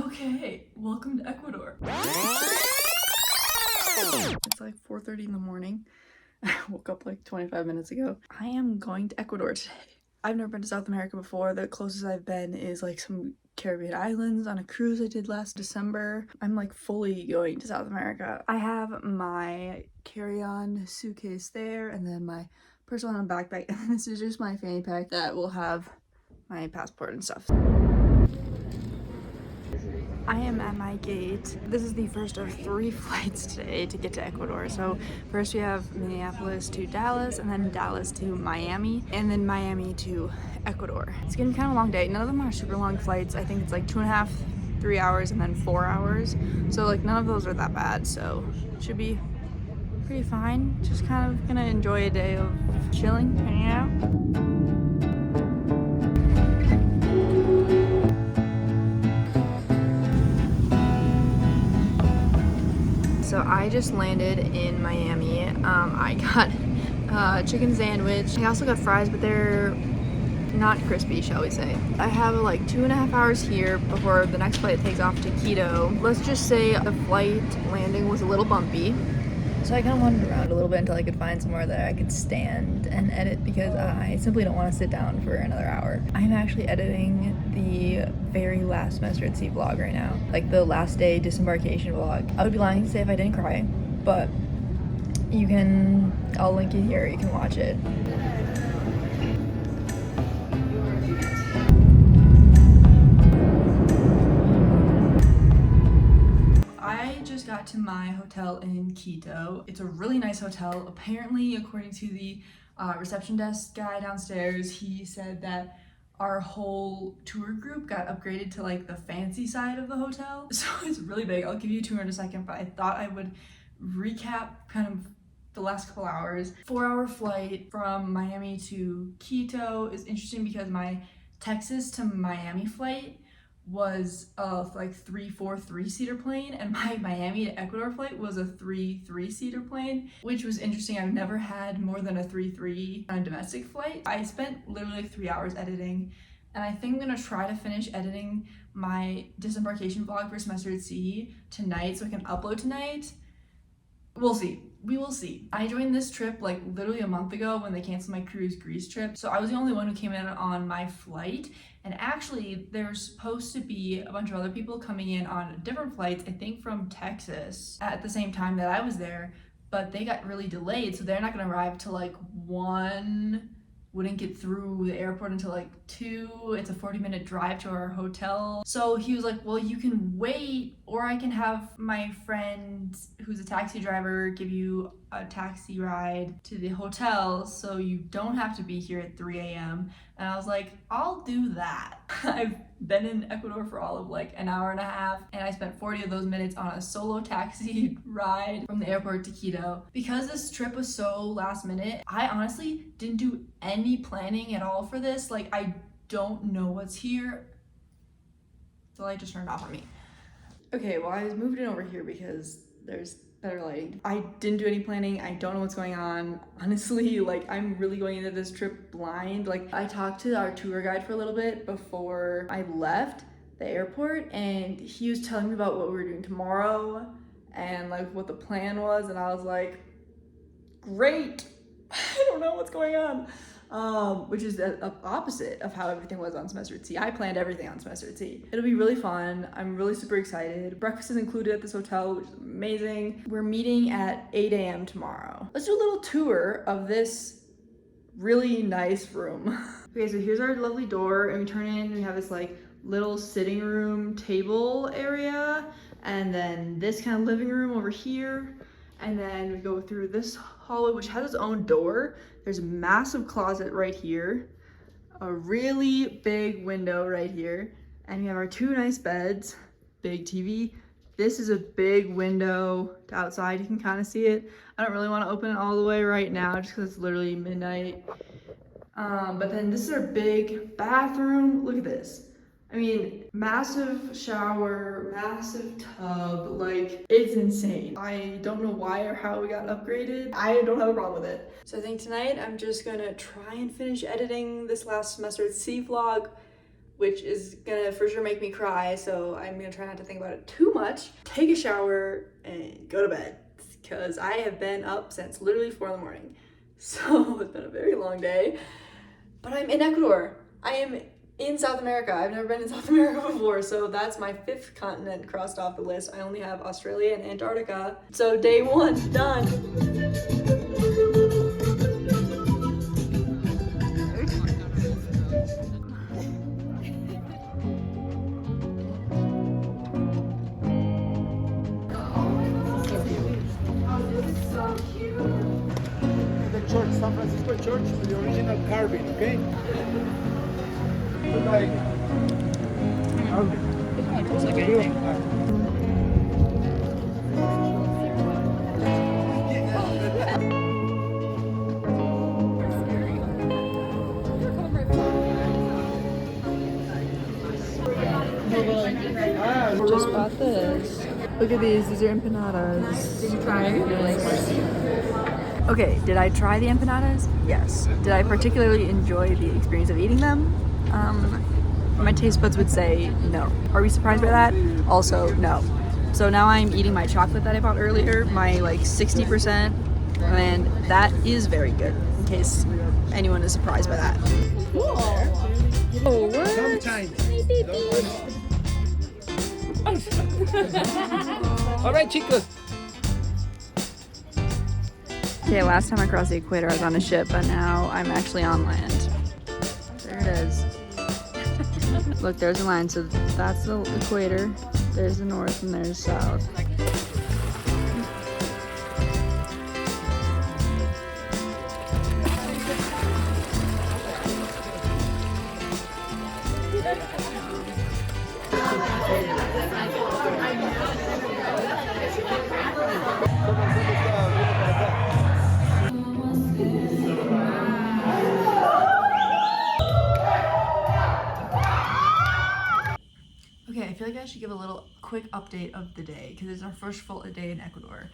Okay, welcome to Ecuador. It's like 4:30 in the morning. I woke up like 25 minutes ago. I am going to Ecuador today. I've never been to South America before. The closest I've been is like some Caribbean islands on a cruise I did last December. I'm like fully going to South America. I have my carry-on suitcase there and then my personal backpack, and this is just my fanny pack that will have my passport and stuff. I am at my gate. This is the first of 3 flights today to get to Ecuador. So first we have Minneapolis to Dallas, and then Dallas to Miami, and then Miami to Ecuador. It's gonna be kind of a long day. None of them are super long flights. I think it's like 2.5, 3 hours, and then 4 hours. So like none of those are that bad. So should be pretty fine. Just kind of gonna enjoy a day of chilling, hanging out. So I just landed in Miami. I got a chicken sandwich. I also got fries, but they're not crispy, shall we say. I have like 2.5 hours here before the next flight takes off to Quito. Let's just say the flight landing was a little bumpy. So I kind of wandered around a little bit until I could find somewhere that I could stand and edit because I simply don't want to sit down for another hour. I'm actually editing the very last semester at sea vlog right now, like the last day disembarkation vlog. I would be lying to say if I didn't cry, but I'll link it here, you can watch it. I just got to my hotel in Quito. It's a really nice hotel. Apparently, according to the reception desk guy downstairs, he said that our whole tour group got upgraded to like the fancy side of the hotel. So it's really big. I'll give you a tour in a second, but I thought I would recap kind of the last couple hours. 4-hour flight from Miami to Quito is interesting because my Texas to Miami flight was like 3-4 3-seater plane, and my Miami to Ecuador flight was a 3 3-seater plane, which was interesting. I've never had more than a 3-3 on a domestic flight. I spent literally like 3 hours editing, and I think I'm gonna try to finish editing my disembarkation vlog for semester at sea tonight so I can upload tonight. We'll see. We will see. I joined this trip like literally a month ago when they canceled my cruise Greece trip. So I was the only one who came in on my flight. And actually there's supposed to be a bunch of other people coming in on different flights, I think from Texas at the same time that I was there, but they got really delayed. So they're not gonna arrive till like 1, wouldn't get through the airport until like 2. It's a 40-minute drive to our hotel. So he was like, well, you can wait, or I can have my friend who's a taxi driver give you a taxi ride to the hotel so you don't have to be here at 3 a.m. And I was like, I'll do that. I've been in Ecuador for all of like an hour and a half, and I spent 40 of those minutes on a solo taxi ride from the airport to Quito. Because this trip was so last minute, I honestly didn't do any planning at all for this. Like, I don't know what's here. The light just turned off on me. Okay, well, I moved it over here because there's better lighting. I didn't do any planning. I don't know what's going on. Honestly, like, I'm really going into this trip blind. Like, I talked to our tour guide for a little bit before I left the airport, and he was telling me about what we were doing tomorrow and like what the plan was, and I was like, great. I don't know what's going on. Which is the opposite of how everything was on semester at sea. I planned everything on semester at sea. It'll be really fun. I'm really super excited. Breakfast is included at this hotel, which is amazing. We're meeting at 8 a.m. tomorrow. Let's do a little tour of this really nice room. Okay, so here's our lovely door, and we turn in and we have this like little sitting room table area, and then this kind of living room over here. And then we go through this hallway, which has its own door. There's a massive closet right here, a really big window right here, and we have our 2 nice beds, big TV. This is a big window to outside. You can kind of see it. I don't really want to open it all the way right now just because it's literally midnight. But then this is our big bathroom. Look at this. I mean, massive shower, massive tub, like, it's insane. I don't know why or how we got upgraded. I don't have a problem with it. So I think tonight I'm just gonna try and finish editing this last semester at sea vlog, which is gonna for sure make me cry, so I'm gonna try not to think about it too much. Take a shower and go to bed, because I have been up since literally 4 in the morning. So it's been a very long day, but I'm in Ecuador. I am in South America. I've never been in South America before, so that's my 5th continent crossed off the list. I only have Australia and Antarctica. So day 1 done. Church, San Francisco Church, with the original carving, okay? Like, Just bought this. Look at these are empanadas. Did you try it? Okay, did I try the empanadas? Yes. Did I particularly enjoy the experience of eating them? My taste buds would say no. Are we surprised by that? Also, no. So now I'm eating my chocolate that I bought earlier, my like 60%, and that is very good, in case anyone is surprised by that. Cool. Oh, what? sometimes. All right, chicos. Okay, last time I crossed the equator I was on a ship, but now I'm actually on land. There it is. Look, there's a line, so that's the equator, there's the north, and there's south. Okay, I feel like I should give a little quick update of the day because it's our first full day in Ecuador.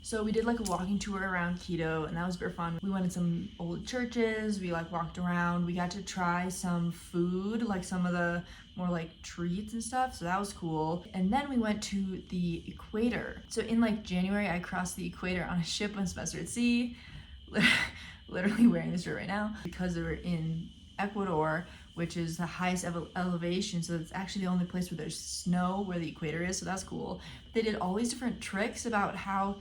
So we did like a walking tour around Quito, and that was very fun. We went to some old churches, we like walked around, we got to try some food, like some of the more like treats and stuff, so that was cool. And then we went to the equator. So in like January, I crossed the equator on a ship on Spencer at Sea, literally wearing this shirt right now, because we were in Ecuador, which is the highest elevation, so it's actually the only place where there's snow where the equator is, so that's cool. They did all these different tricks about how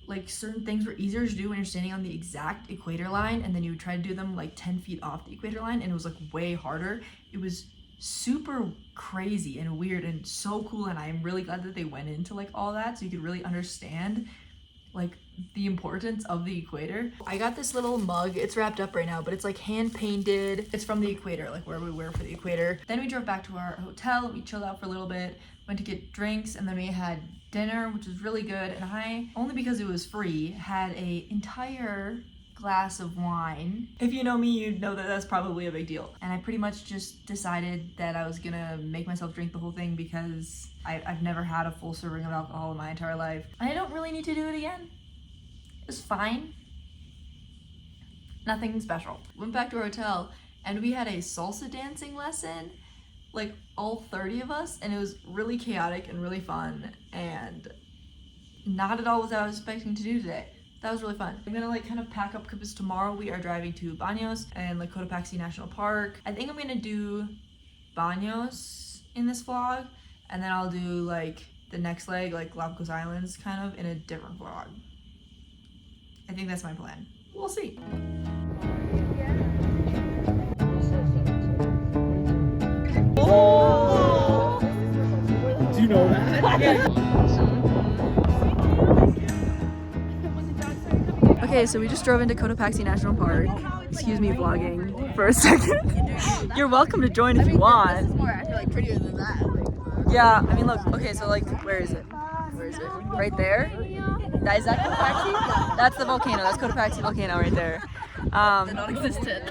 like certain things were easier to do when you're standing on the exact equator line, and then you would try to do them like 10 feet off the equator line, and it was like way harder. It was super crazy and weird and so cool, and I'm really glad that they went into like all that so you could really understand like the importance of the equator. I got this little mug, it's wrapped up right now, but it's like hand painted. It's from the equator, like where we were for the equator. Then we drove back to our hotel, we chilled out for a little bit, went to get drinks, and then we had dinner, which was really good. And I, only because it was free, had a entire glass of wine. If you know me, you know that that's probably a big deal. And I pretty much just decided that I was gonna make myself drink the whole thing because I've never had a full serving of alcohol in my entire life. And I don't really need to do it again. It was fine. Nothing special. Went back to our hotel and we had a salsa dancing lesson, like all 30 of us, and it was really chaotic and really fun and not at all what I was expecting to do today. That was really fun. I'm gonna like kind of pack up because tomorrow we are driving to Baños and like Cotopaxi National Park. I think I'm gonna do Baños in this vlog, and then I'll do like the next leg, like Galápagos Islands, kind of in a different vlog. I think that's my plan. We'll see. Oh! Do you know that? Okay, so we just drove into Cotopaxi National Park. Excuse me vlogging for a second. You're welcome to join if you want. This is more, I feel like, prettier than that. Yeah, I mean look, okay, so like, where is it? Where is it? Right there? Is that Cotopaxi? That's the volcano, that's Cotopaxi volcano right there. They're non-existent.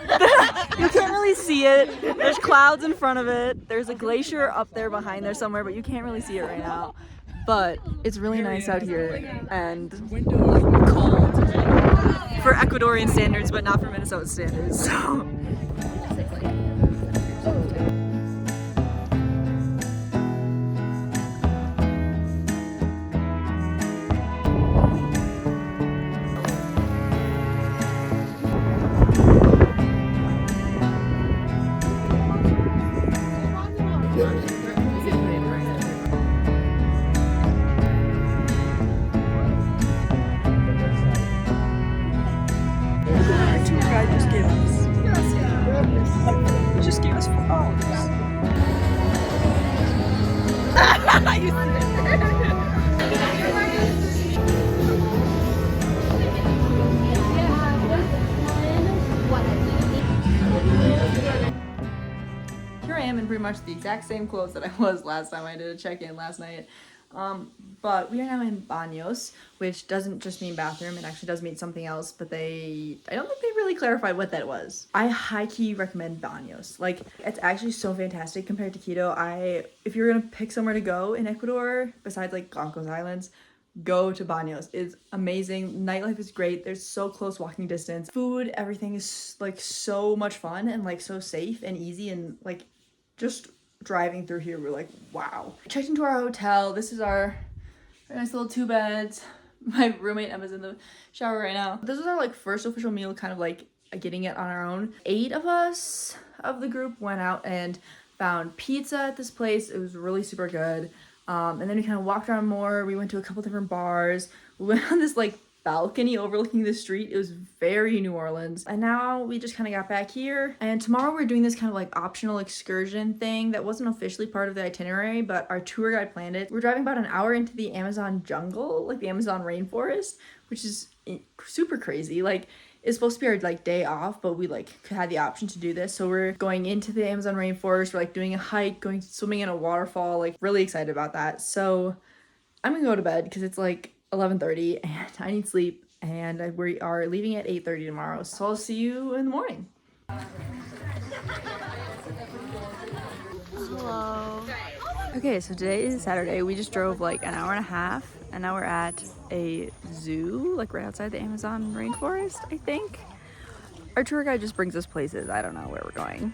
You can't really see it. There's clouds in front of it. There's a glacier up there behind there somewhere, but you can't really see it right now. But it's really nice out here and cold for Ecuadorian standards, but not for Minnesota standards. So Tour guide just gave us. Just gave us $4. Here I am in pretty much the exact same clothes that I was last time I did a check-in last night. But we are now in baños, which doesn't just mean bathroom, it actually does mean something else, but I don't think they really clarified what that was. I high-key recommend baños. Like, it's actually so fantastic compared to Quito. If you're gonna pick somewhere to go in Ecuador, besides like Galápagos Islands, go to baños. It's amazing. Nightlife is great. There's so close walking distance. Food, everything is like so much fun and like so safe and easy, and like just driving through here, we're like, wow. Checked into our hotel. This is our very nice little 2 beds. My roommate Emma's in the shower right now. This was our like first official meal, kind of like getting it on our own. 8 of us of the group went out and found pizza at this place. It was really super good. And then we kind of walked around more. We went to a couple different bars. We went on this like balcony overlooking the street. It was very New Orleans. And now we just kind of got back here. And tomorrow we're doing this kind of like optional excursion thing that wasn't officially part of the itinerary, but our tour guide planned it. We're driving about an hour into the Amazon jungle, like the Amazon rainforest, which is super crazy. Like, it's supposed to be our like day off, but we like had the option to do this. So we're going into the Amazon rainforest. We're like doing a hike, going swimming in a waterfall, like really excited about that. So I'm gonna go to bed because it's like 11:30 and I need sleep, and we are leaving at 8:30 tomorrow. So I'll see you in the morning. Hello. Okay, so today is Saturday. We just drove like an hour and a half, and now we're at a zoo, like right outside the Amazon rainforest, I think. Our tour guide just brings us places. I don't know where we're going.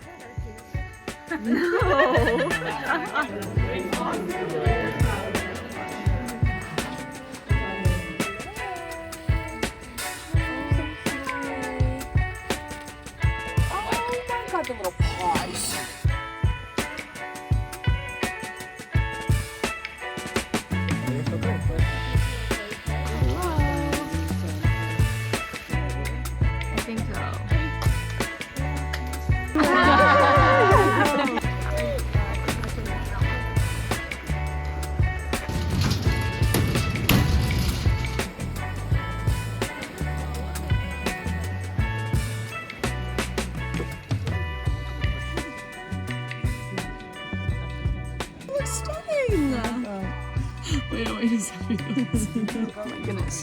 No. The little paws. I think so. Wait a second. Oh my goodness.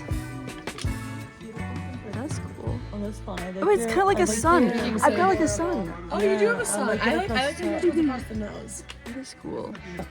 That's cool. Oh, that's fun. Oh, it's kind of like a sun. I've got like a sun. Oh, you do have a sun. I like to look across the nose. That is cool. Let's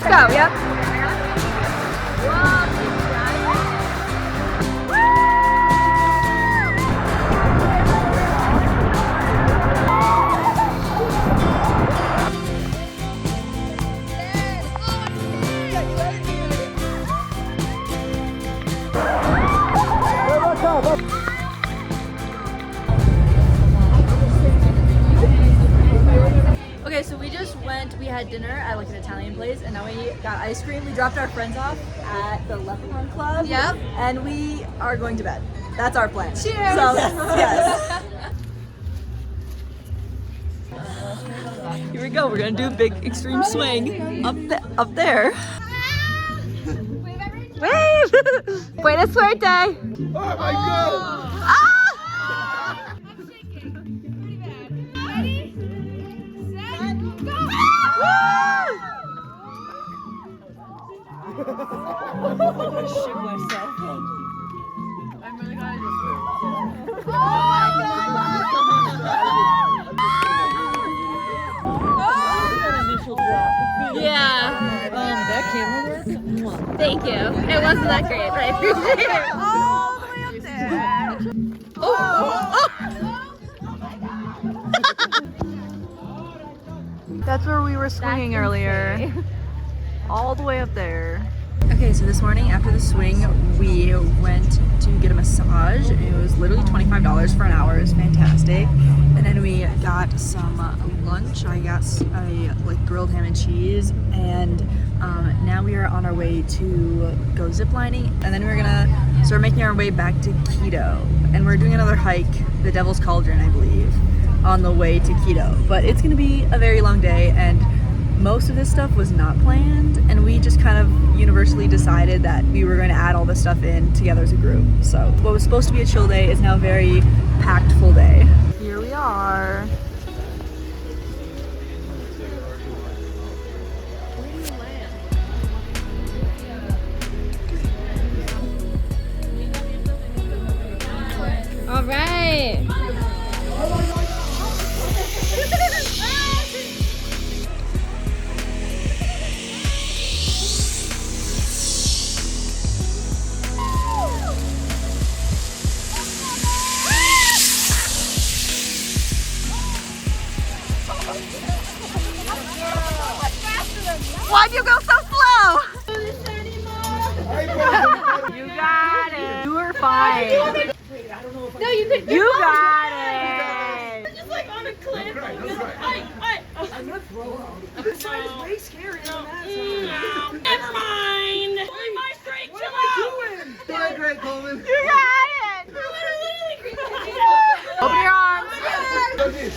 go, yep. Okay, so we just we had dinner at like an Italian place, and now we got ice cream. We dropped our friends off at the Leprechaun Club. Yep. And we are going to bed. That's our plan. Cheers! So, yes. Here we go. We're gonna do a big extreme swing up there. Wave! Buena suerte! Oh my god! Ah! I'm shaking. Pretty bad. Ready? Set, go! Woo! I'm really glad I Yeah. that camera work? Thank you. It wasn't that great, but I appreciate it. All the way up there. That's where we were swinging earlier. All the way up there. Okay, so this morning after the swing, we went to get a massage. It was literally $25 for an hour. It was fantastic. And then we got some lunch. I got a grilled ham and cheese, and now we are on our way to go ziplining. And then we're gonna start making our way back to Quito. And we're doing another hike, the Devil's Cauldron, I believe, on the way to Quito. But it's gonna be a very long day, and most of this stuff was not planned, and we just kind of universally decided that we were going to add all this stuff in together as a group. So what was supposed to be a chill day is now a very packed full day. Here we are. All right. Why'd you go so slow? You got it. You were fine. No, you could. You got it. Just like on a cliff. I'm not throw out. This side is way scarier than that side. Never mind. My straight, What chill am out. I doing? Doing great, Coleman. You got it. Open your arms. Look at this.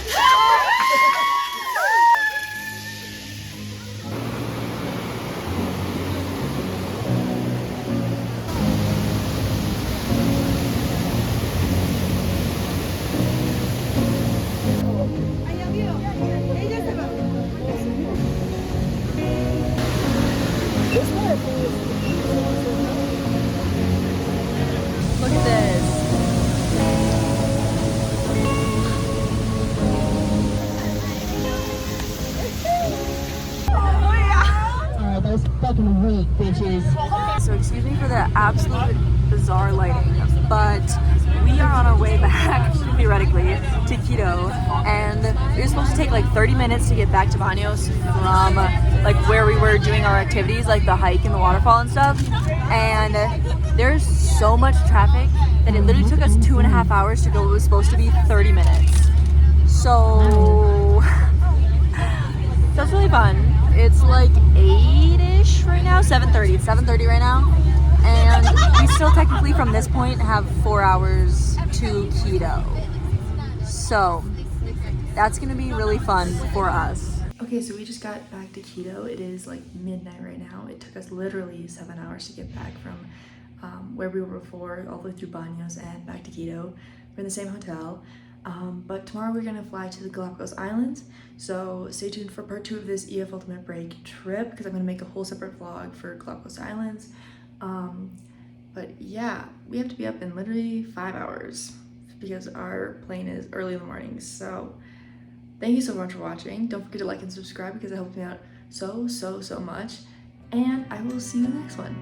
Alright, that was fucking weak, bitches. So excuse me for the absolute bizarre lighting, but we are on our way back, theoretically, to Quito, and it was supposed to take like 30 minutes to get back to Banos from like where we were doing our activities, like the hike and the waterfall and stuff, and there's so much traffic that it literally took us 2.5 hours to go. It was supposed to be 30 minutes. So that's really fun. It's like 8-ish right now, 7:30. It's 7:30 right now, and we still technically from this point have 4 hours to Quito. So that's gonna be really fun for us. Okay, so we just got back to Quito. It is like midnight right now. It took us literally 7 hours to get back from where we were before, all the way through Banos and back to Quito. We're in the same hotel. But tomorrow we're gonna fly to the Galápagos Islands, so stay tuned for part 2 of this EF Ultimate Break trip, because I'm gonna make a whole separate vlog for Galápagos Islands. But yeah, we have to be up in literally 5 hours because our plane is early in the morning. So thank you so much for watching. Don't forget to like and subscribe because it helps me out so much, and I will see you in the next one.